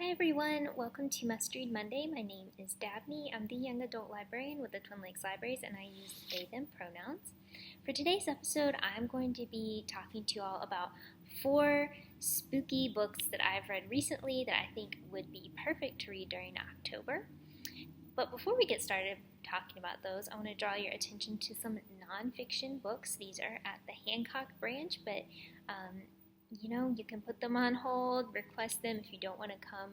Hi everyone, welcome to Must Read Monday. My name is Dabney. I'm the young adult librarian with the Twin Lakes Libraries and I use they, them pronouns. For today's episode, I'm going to be talking to you all about 4 spooky books that I've read recently that I think would be perfect to read during October. But before we get started talking about those, I want to draw your attention to some nonfiction books. These are at the Hancock branch, but you can put them on hold, request them if you don't want to come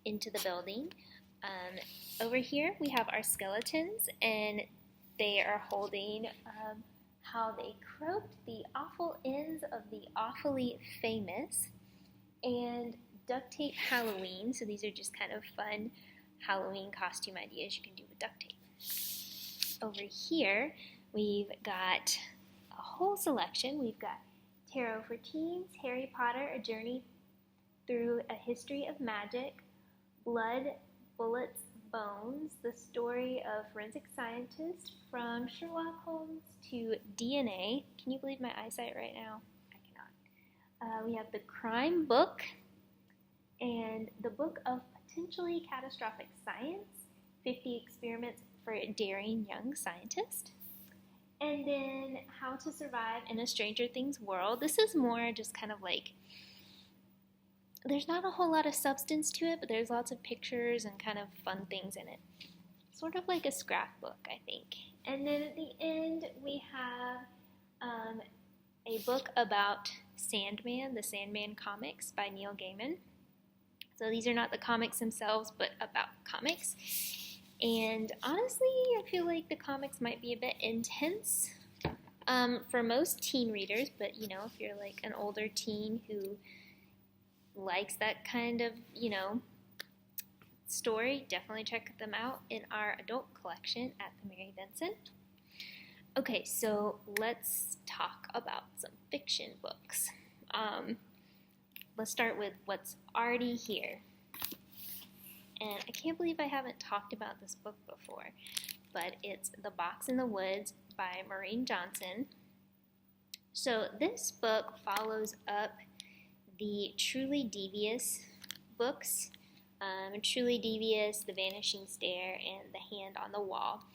into the building. Over here we have our skeletons, and they are holding How They Croaked the Awful Ends of the Awfully Famous and Duct Tape Halloween. So these are just kind of fun Halloween costume ideas you can do with duct tape. Over here we've got a whole selection. We've got Tarot for Teens, Harry Potter, A Journey Through a History of Magic, Blood, Bullets, Bones, the story of forensic scientist from Sherlock Holmes to DNA. Can you believe my eyesight right now? I cannot. We have The Crime Book and the Book of Potentially Catastrophic Science, 50 Experiments for a Daring Young Scientist. And then How to Survive in a Stranger Things World. This is more just kind of like, there's not a whole lot of substance to it, but there's lots of pictures and kind of fun things in it. Sort of like a scrapbook, I think. And then at the end, we have a book about Sandman, the Sandman comics by Neil Gaiman. So these are not the comics themselves, but about comics. And honestly, I feel like the comics might be a bit intense for most teen readers, but if you're like an older teen who likes that kind of, story, definitely check them out in our adult collection at the Mary Vincent. Okay, so let's talk about some fiction books. Let's start with what's already here. And I can't believe I haven't talked about this book before, but it's The Box in the Woods by Maureen Johnson. So this book follows up the Truly Devious books, Truly Devious, The Vanishing Stair, and The Hand on the Wall.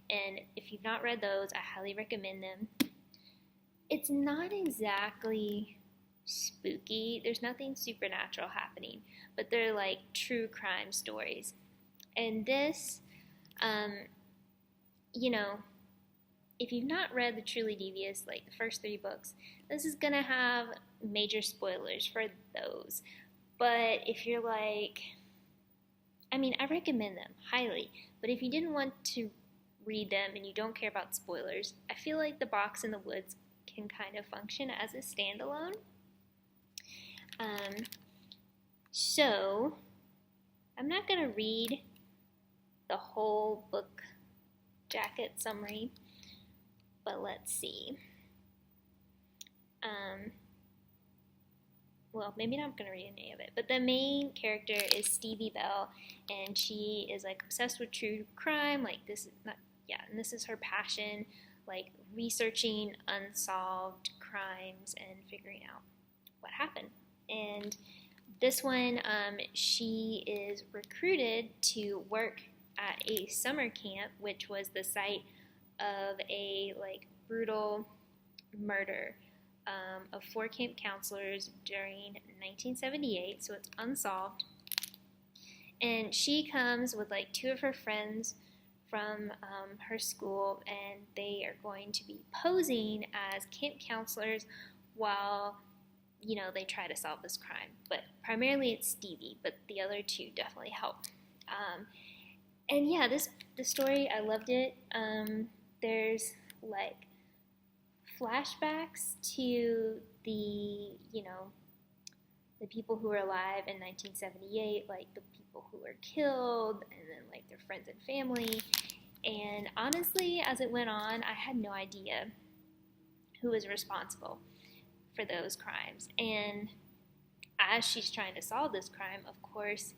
And if you've not read those, I highly recommend them. It's not exactly spooky. There's nothing supernatural happening, but they're like true crime stories. And this, if you've not read the Truly Devious, like the first 3 books, this is gonna have major spoilers for those. But if you're like, I recommend them highly, but if you didn't want to read them and you don't care about spoilers, I feel like The Box in the Woods can kind of function as a standalone. So I'm not going to read the whole book jacket summary, but let's see. Well, maybe not going to read any of it, but the main character is Stevie Bell, and she is like obsessed with true crime. Like and this is her passion, like researching unsolved crimes and figuring out what happened. And this one, she is recruited to work at a summer camp, which was the site of a brutal murder of 4 camp counselors during 1978. So it's unsolved. And she comes with 2 of her friends from her school, and they are going to be posing as camp counselors while they try to solve this crime. But primarily it's Stevie, but the other 2 definitely help. And yeah, this story, I loved it. There's flashbacks to the people who were alive in 1978, like the people who were killed, and then their friends and family. And honestly, as it went on, I had no idea who was responsible for those crimes. And as she's trying to solve this crime, of course,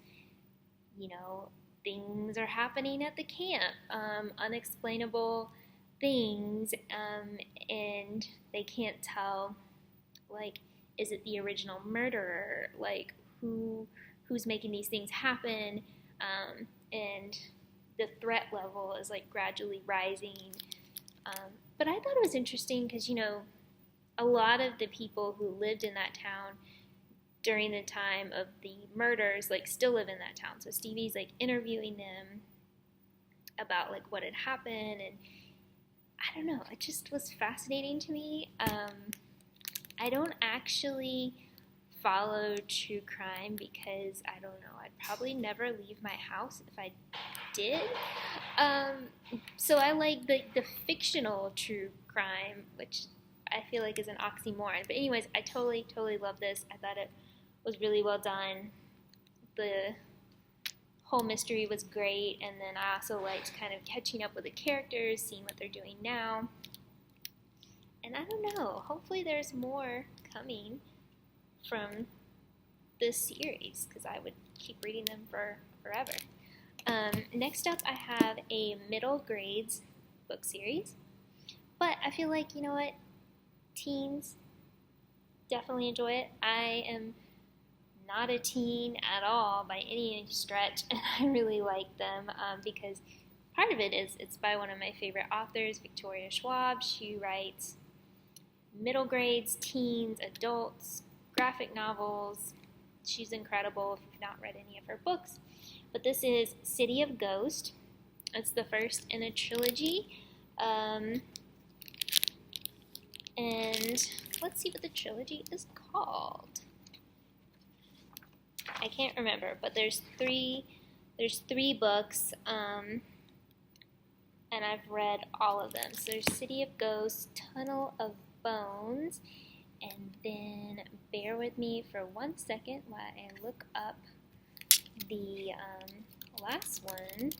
things are happening at the camp, unexplainable things, and they can't tell, is it the original murderer? Who who's making these things happen, and the threat level is like gradually rising. But I thought it was interesting because, a lot of the people who lived in that town during the time of the murders, like, still live in that town. So Stevie's like interviewing them about like what had happened, and I don't know, it just was fascinating to me. I don't actually follow true crime because, I don't know, I'd probably never leave my house if I did. So I like the fictional true crime, which I feel like is an oxymoron. But anyways, I totally love this. I thought it was really well done. The whole mystery was great, and then I also liked kind of catching up with the characters, seeing what they're doing now. And I don't know, hopefully there's more coming from this series, because I would keep reading them forever. Next up, I have a middle grades book series, but I feel like, you know what, teens definitely enjoy it. I am not a teen at all by any stretch, and I really like them because part of it is it's by one of my favorite authors, Victoria Schwab. She writes middle grades, teens, adults, graphic novels. She's incredible if you've not read any of her books. But this is City of Ghost. It's the first in a trilogy. And let's see what the trilogy is called. I can't remember, but there's three books, and I've read all of them. So there's City of Ghosts, Tunnel of Bones, and then bear with me for 1 second while I look up the last one.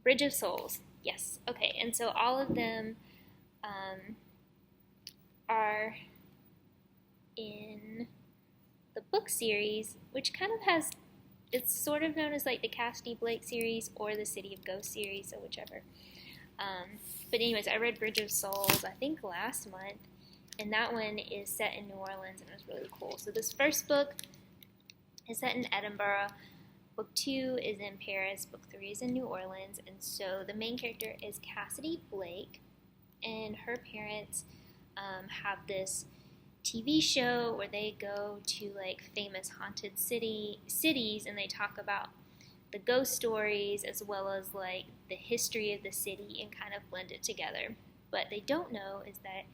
Bridge of Souls. Yes. Okay. And so all of them are in the book series, which kind of has, it's sort of known as like the Cassidy Blake series or the City of Ghosts series, so whichever. But anyways, I read Bridge of Souls, I think last month, and that one is set in New Orleans, and it was really cool. So this first book is set in Edinburgh, book 2 is in Paris, book 3 is in New Orleans, and so the main character is Cassidy Blake, and her parents have this TV show where they go to like famous haunted cities, and they talk about the ghost stories as well as like the history of the city and kind of blend it together. What they don't know is that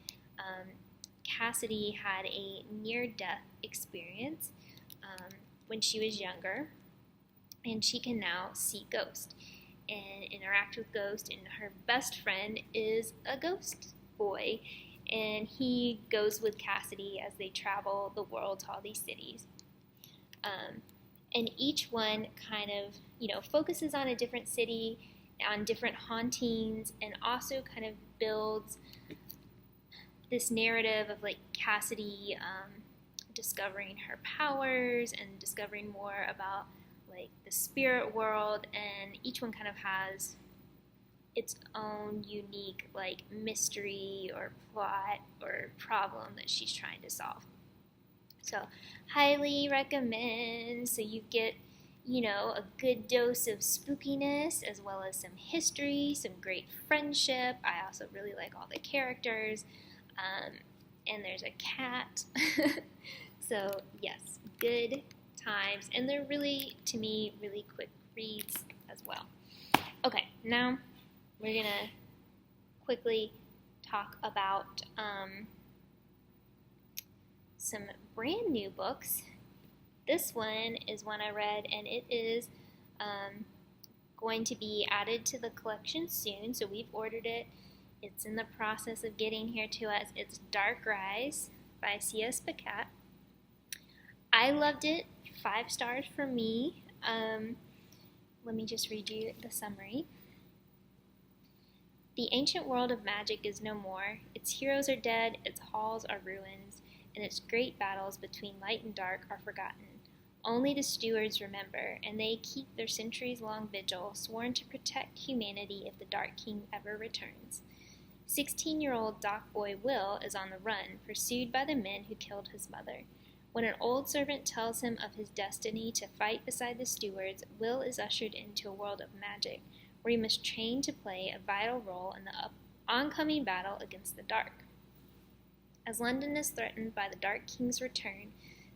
Cassidy had a near-death experience when she was younger, and she can now see ghosts and interact with ghosts, and her best friend is a ghost boy, and he goes with Cassidy as they travel the world to all these cities. And each one kind of, focuses on a different city, on different hauntings, and also kind of builds this narrative of like Cassidy discovering her powers and discovering more about like the spirit world, and each one kind of has its own unique like mystery or plot or problem that she's trying to solve. So highly recommend. So you get, a good dose of spookiness as well as some history, some great friendship. I also really like all the characters. And there's a cat. So yes, good times. And they're really, to me, really quick reads as well. Okay, now we're going to quickly talk about some brand new books. This one is one I read, and it is going to be added to the collection soon, so we've ordered it. It's in the process of getting here to us. It's Dark Rise by C.S. Pacat. I loved it. 5 stars for me. Let me just read you the summary. The ancient world of magic is no more. Its heroes are dead, its halls are ruins, and its great battles between light and dark are forgotten. Only the stewards remember, and they keep their centuries-long vigil, sworn to protect humanity if the Dark King ever returns. 16-year-old Doc Boy Will is on the run, pursued by the men who killed his mother. When an old servant tells him of his destiny to fight beside the stewards, Will is ushered into a world of magic, where he must train to play a vital role in the oncoming battle against the dark. As London is threatened by the Dark King's return,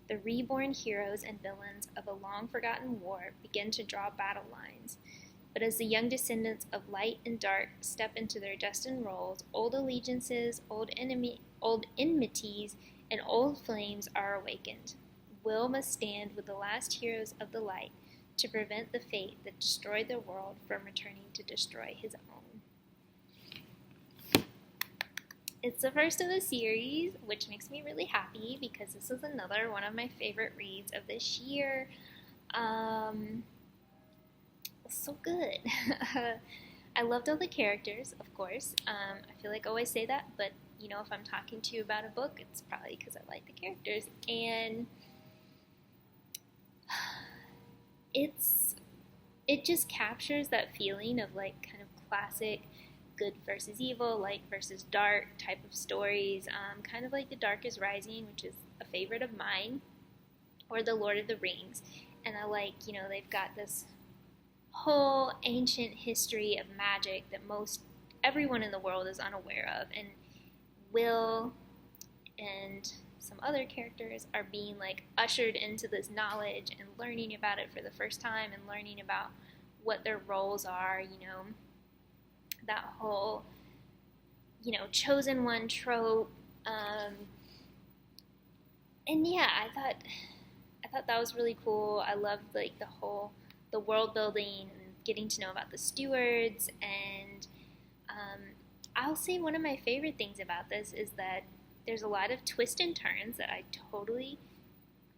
the reborn heroes and villains of a long-forgotten war begin to draw battle lines. But as the young descendants of light and dark step into their destined roles, old allegiances, old enmities, and old flames are awakened. Will must stand with the last heroes of the light to prevent the fate that destroyed the world from returning to destroy his own. It's the first of the series, which makes me really happy because this is another one of my favorite reads of this year. So good. I loved all the characters, of course. I feel like I always say that, but you know, if I'm talking to you about a book, it's probably because I like the characters. And it just captures that feeling of like kind of classic good versus evil, light versus dark type of stories. Kind of like The Dark is Rising, which is a favorite of mine, or The Lord of the Rings. And I like, you know, they've got this whole ancient history of magic that most everyone in the world is unaware of, and Will and some other characters are being like ushered into this knowledge and learning about it for the first time and learning about what their roles are, you know, that whole, you know, chosen one trope. And yeah, I thought that was really cool. I loved like the world building and getting to know about the stewards. And I'll say one of my favorite things about this is that there's a lot of twists and turns that I totally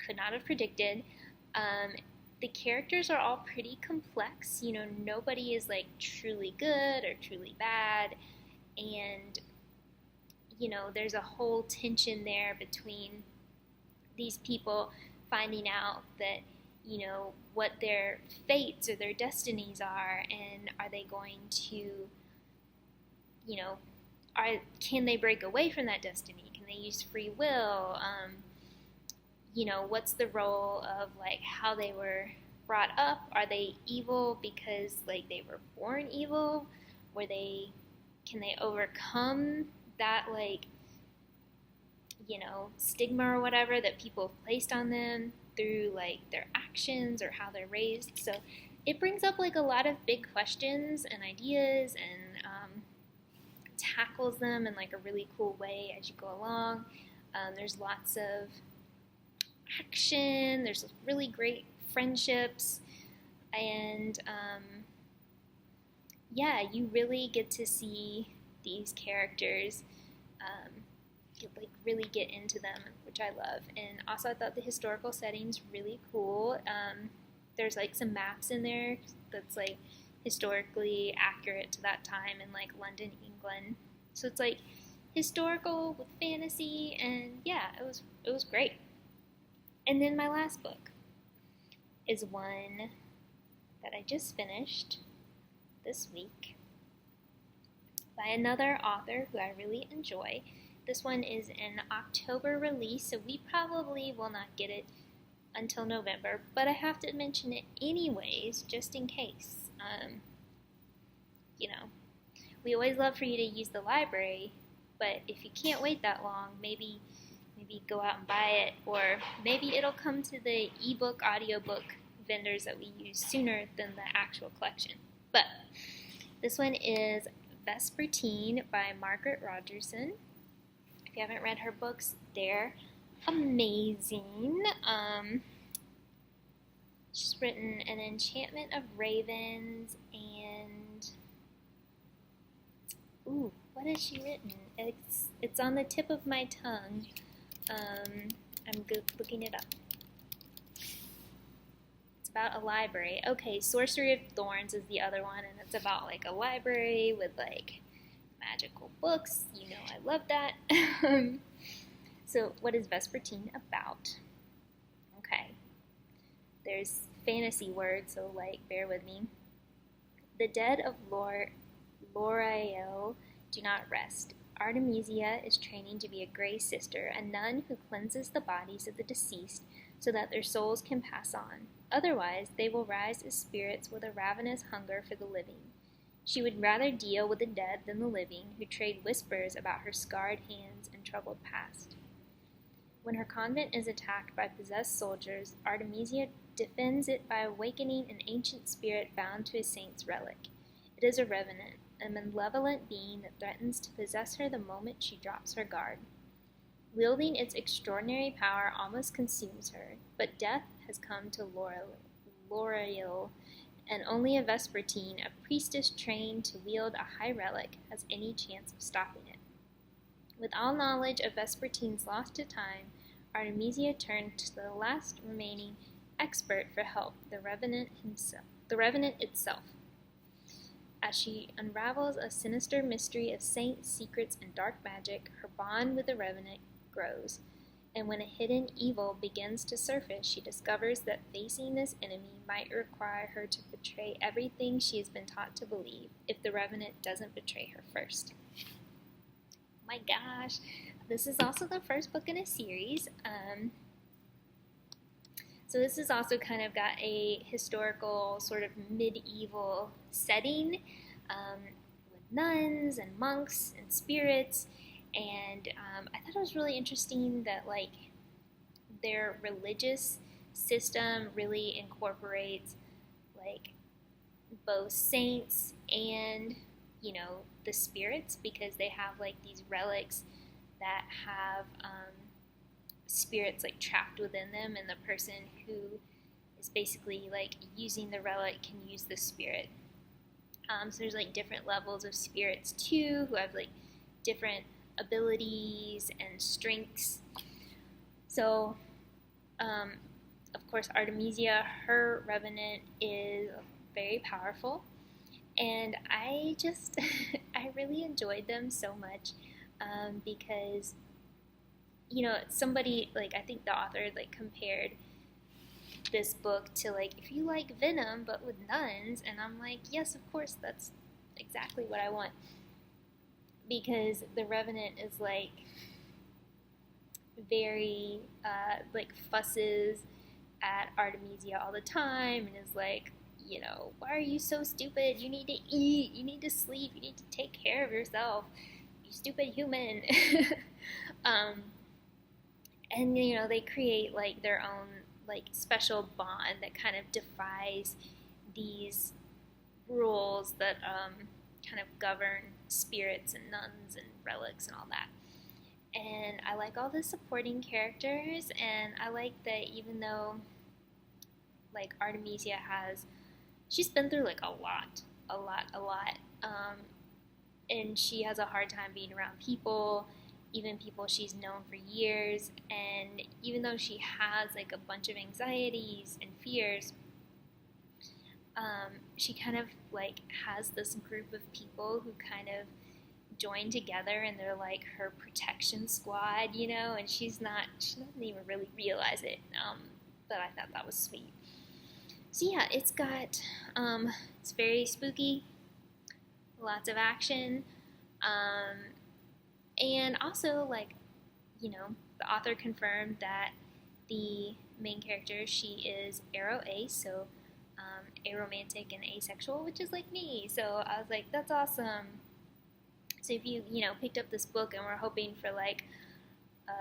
could not have predicted. The characters are all pretty complex. You know, nobody is like truly good or truly bad. And, you know, there's a whole tension there between these people finding out that, you know, what their fates or their destinies are, and are they going to, you know, can they break away from that destiny? Can they use free will? You know, what's the role of like how they were brought up? Are they evil because like they were born evil? Can they overcome that, like, you know, stigma or whatever that people have placed on them through like their actions or how they're raised? So it brings up like a lot of big questions and ideas, and tackles them in like a really cool way as you go along. There's lots of action, there's really great friendships, and yeah, you really get to see these characters really get into them, which I love. And also I thought the historical setting's really cool. There's like some maps in there that's like historically accurate to that time in like London, England. So it's like historical with fantasy, and yeah, it was great. And then my last book is one that I just finished this week by another author who I really enjoy. This one is an October release, so we probably will not get it until November, but I have to mention it anyways, just in case. You know, we always love for you to use the library, but if you can't wait that long, maybe go out and buy it, or maybe it'll come to the ebook, audiobook vendors that we use sooner than the actual collection. But this one is Vespertine by Margaret Rogerson. If you haven't read her books, they're amazing. She's written An Enchantment of Ravens and what has she written? It's on the tip of my tongue. I'm looking it up. It's about a library. Okay, Sorcery of Thorns is the other one, and it's about like a library with like magical books. You know, I love that. So what is Vespertine about? Okay. There's fantasy words, so like bear with me. The dead of L'Oreal do not rest. Artemisia is training to be a Grey Sister, a nun who cleanses the bodies of the deceased so that their souls can pass on. Otherwise, they will rise as spirits with a ravenous hunger for the living. She would rather deal with the dead than the living, who trade whispers about her scarred hands and troubled past. When her convent is attacked by possessed soldiers, Artemisia defends it by awakening an ancient spirit bound to a saint's relic. It is a revenant, a malevolent being that threatens to possess her the moment she drops her guard. Wielding its extraordinary power almost consumes her, but death has come to L'Oreal, and only a Vespertine, a priestess trained to wield a high relic, has any chance of stopping it. With all knowledge of Vespertine's loss to time, Artemisia turned to the last remaining expert for help, the Revenant itself. As she unravels a sinister mystery of saints, secrets, and dark magic, her bond with the Revenant grows, and when a hidden evil begins to surface, she discovers that facing this enemy might require her to betray everything she has been taught to believe if the Revenant doesn't betray her first. My gosh, this is also the first book in a series. So this has also kind of got a historical sort of medieval setting with nuns and monks and spirits, and I thought it was really interesting that like their religious system really incorporates like both saints and the spirits, because they have like these relics that have spirits like trapped within them, and the person who is basically like using the relic can use the spirit. So there's like different levels of spirits too, who have like different abilities and strengths. So of course Artemisia, her revenant, is very powerful, and I I really enjoyed them so much because somebody, like, I think the author like compared this book to like if you like Venom but with nuns, and I'm like, yes, of course, that's exactly what I want, because the Revenant is like very like fusses at Artemisia all the time and is like, why are you so stupid? You need to eat, you need to sleep, you need to take care of yourself, you stupid human. And they create like their own like special bond that kind of defies these rules that kind of govern spirits and nuns and relics and all that. And I like all the supporting characters, and I like that even though like Artemisia she's been through like a lot, and she has a hard time being around people, even people she's known for years, and even though she has like a bunch of anxieties and fears, she kind of like has this group of people who kind of join together, and they're like her protection squad, and she doesn't even really realize it, but I thought that was sweet. So yeah, it's got, it's very spooky, lots of action, and also, like, the author confirmed that the main character, she is aro-ace, so aromantic and asexual, which is like me. So I was like, that's awesome. So if you, picked up this book and were hoping for like a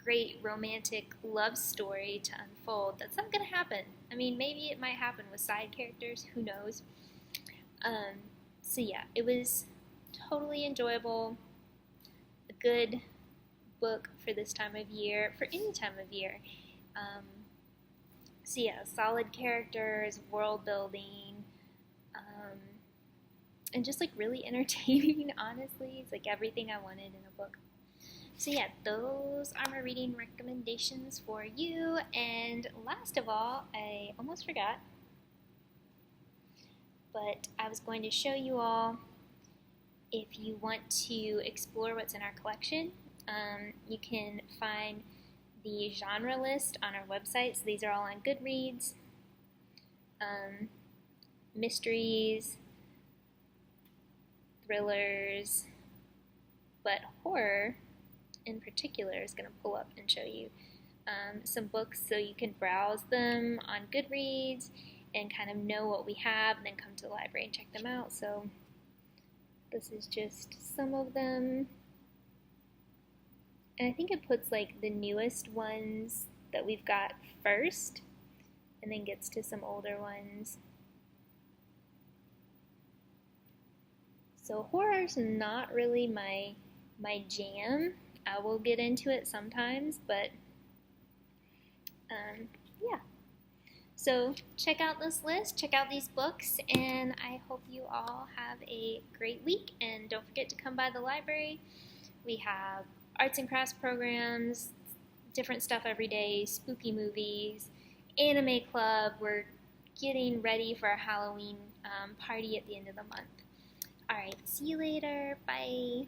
great romantic love story to unfold, that's not going to happen. I mean, maybe it might happen with side characters, who knows. So yeah, it was totally enjoyable. A good book for this time of year, for any time of year. So yeah, solid characters, world building, and just like really entertaining, honestly. It's like everything I wanted in a book. So yeah, those are my reading recommendations for you. And last of all, I almost forgot, but I was going to show you all, if you want to explore what's in our collection, you can find the genre list on our website. So these are all on Goodreads. Mysteries, thrillers, but horror in particular is going to pull up and show you some books so you can browse them on Goodreads and kind of know what we have and then come to the library and check them out. So this is just some of them. And I think it puts like the newest ones that we've got first and then gets to some older ones. So horror's not really my jam. I will get into it sometimes, but yeah. So check out this list, check out these books, and I hope you all have a great week. And don't forget to come by the library. We have arts and crafts programs, different stuff every day, spooky movies, anime club. We're getting ready for our Halloween party at the end of the month. All right, see you later. Bye.